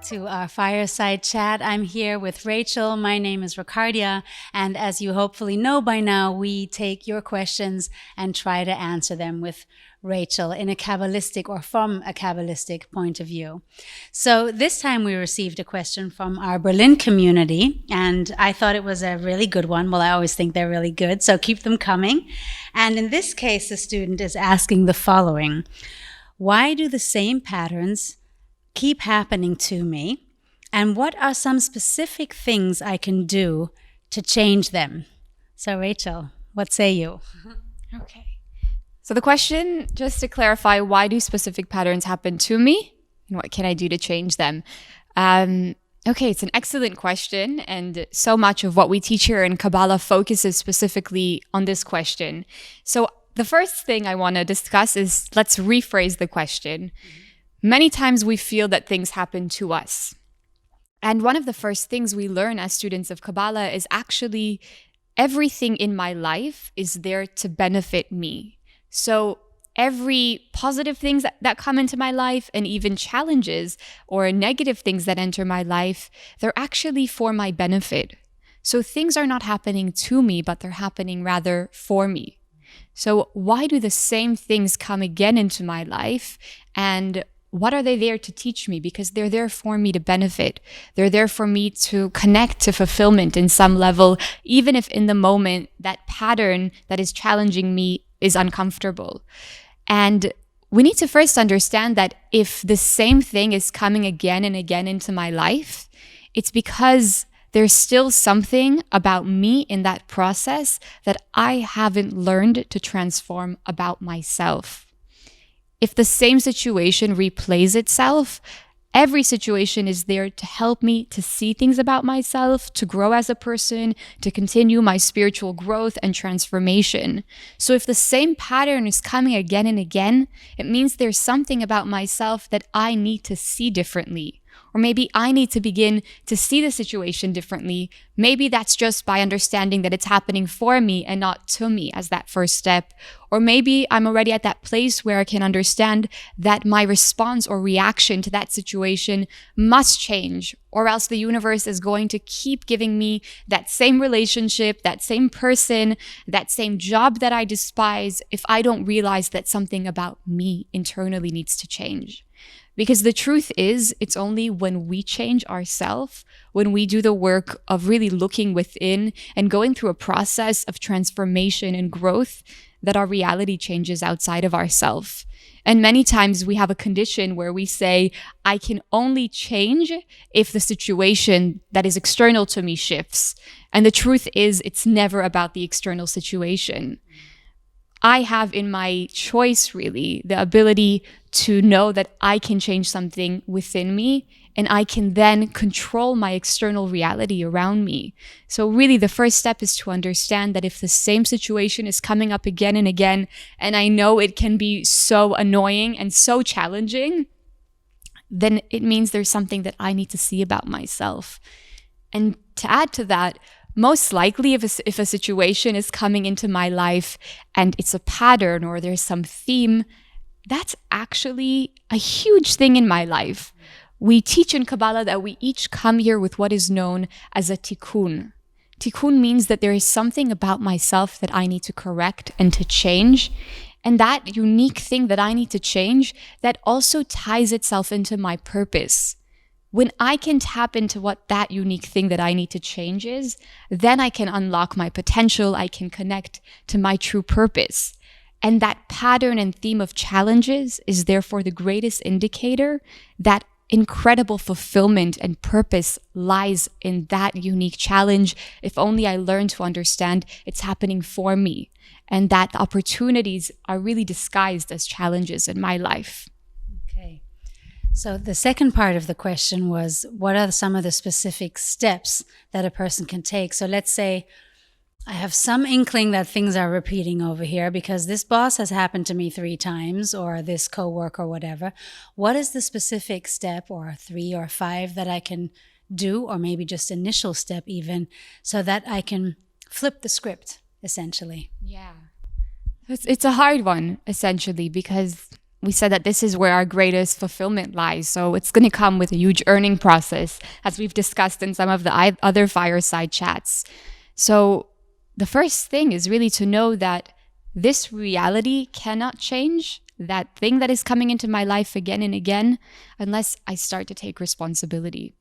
to our Fireside Chat. I'm here with Rachel. My name is Ricardia, and as you hopefully know by now, we take your questions and try to answer them with Rachel in a Kabbalistic or from a Kabbalistic point of view. So this time we received a question from our Berlin community, and I thought it was a really good one. Well, I always think they're really good, so keep them coming. And in this case, the student is asking the following: why do the same patterns keep happening to me, and what are some specific things I can do to change them? So Rachel, what say you? Okay. So the question, just to clarify, why do specific patterns happen to me, and what can I do to change them? Okay, it's an excellent question, and so much of what we teach here in Kabbalah focuses specifically on this question. So the first thing I want to discuss is, let's rephrase the question. Many times we feel that things happen to us. And one of the first things we learn as students of Kabbalah is actually everything in my life is there to benefit me. So every positive things that come into my life, and even challenges or negative things that enter my life, they're actually for my benefit. So things are not happening to me, but they're happening rather for me. So why do the same things come again into my life, and what are they there to teach me? Because they're there for me to benefit. They're there for me to connect to fulfillment in some level, even if in the moment that pattern that is challenging me is uncomfortable. And we need to first understand that if the same thing is coming again and again into my life, it's because there's still something about me in that process that I haven't learned to transform about myself. If the same situation replays itself, every situation is there to help me to see things about myself, to grow as a person, to continue my spiritual growth and transformation. So if the same pattern is coming again and again, it means there's something about myself that I need to see differently. Or maybe I need to begin to see the situation differently. Maybe that's just by understanding that it's happening for me and not to me as that first step. Or maybe I'm already at that place where I can understand that my response or reaction to that situation must change, or else the universe is going to keep giving me that same relationship, that same person, that same job that I despise if I don't realize that something about me internally needs to change. Because the truth is, it's only when we change ourselves, when we do the work of really looking within and going through a process of transformation and growth, that our reality changes outside of ourselves. And many times we have a condition where we say, I can only change if the situation that is external to me shifts. And the truth is, it's never about the external situation. I have in my choice, really, the ability to know that I can change something within me, and I can then control my external reality around me. So really, the first step is to understand that if the same situation is coming up again and again, and I know it can be so annoying and so challenging, then it means there's something that I need to see about myself. And to add to that, most likely, if a situation is coming into my life and it's a pattern or there's some theme, that's actually a huge thing in my life. We teach in Kabbalah that we each come here with what is known as a tikkun. Tikkun means that there is something about myself that I need to correct and to change. And that unique thing that I need to change, that also ties itself into my purpose. When I can tap into what that unique thing that I need to change is, then I can unlock my potential, I can connect to my true purpose. And that pattern and theme of challenges is therefore the greatest indicator that incredible fulfillment and purpose lies in that unique challenge, if only I learn to understand it's happening for me, and that the opportunities are really disguised as challenges in my life. Okay. So the second part of the question was, what are some of the specific steps that a person can take? So let's say I have some inkling that things are repeating over here because this boss has happened to me 3 times, or this coworker or whatever. What is the specific step, or 3 or 5, that I can do, or maybe just initial step even, so that I can flip the script, essentially? Yeah. It's a hard one, essentially, because we said that this is where our greatest fulfillment lies. So it's going to come with a huge earning process, as we've discussed in some of the other fireside chats. So the first thing is really to know that this reality cannot change, that thing that is coming into my life again and again, unless I start to take responsibility.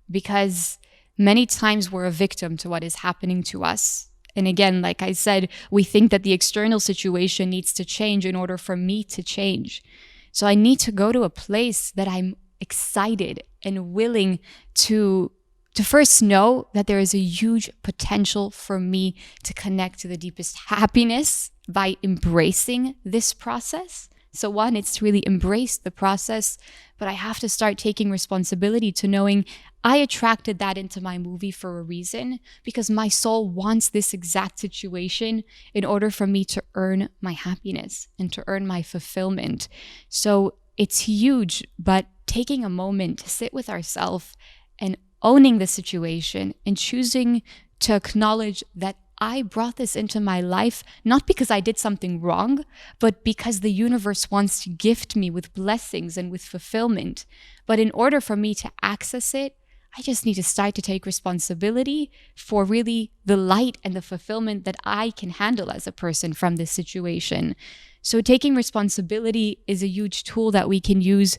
Because many times we're a victim to what is happening to us. And again, like I said, we think that the external situation needs to change in order for me to change. So I need to go to a place that I'm excited and willing to first know that there is a huge potential for me to connect to the deepest happiness by embracing this process. So one, it's to really embrace the process, but I have to start taking responsibility to knowing I attracted that into my movie for a reason, because my soul wants this exact situation in order for me to earn my happiness and to earn my fulfillment. So it's huge, but taking a moment to sit with ourselves and owning the situation and choosing to acknowledge that I brought this into my life, not because I did something wrong, but because the universe wants to gift me with blessings and with fulfillment. But in order for me to access it, I just need to start to take responsibility for really the light and the fulfillment that I can handle as a person from this situation. So taking responsibility is a huge tool that we can use.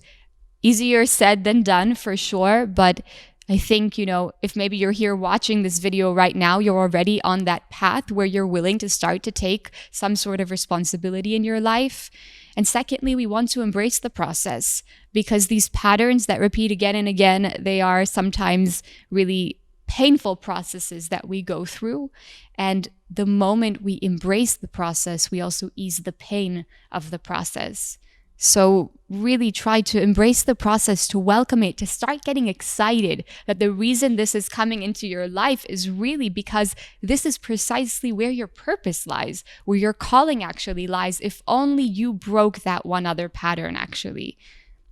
Easier said than done, for sure, but I think, if maybe you're here watching this video right now, you're already on that path where you're willing to start to take some sort of responsibility in your life. And secondly, we want to embrace the process, because these patterns that repeat again and again, they are sometimes really painful processes that we go through. And the moment we embrace the process, we also ease the pain of the process. So really try to embrace the process, to welcome it, to start getting excited that the reason this is coming into your life is really because this is precisely where your purpose lies, where your calling actually lies, if only you broke that one other pattern actually.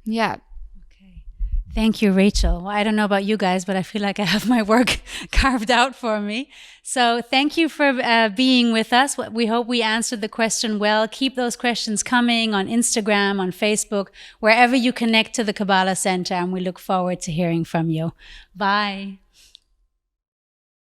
Yeah. Thank you, Rachel. Well, I don't know about you guys, but I feel like I have my work carved out for me. So thank you for being with us. We hope we answered the question well. Keep those questions coming on Instagram, on Facebook, wherever you connect to the Kabbalah Center, and we look forward to hearing from you. Bye.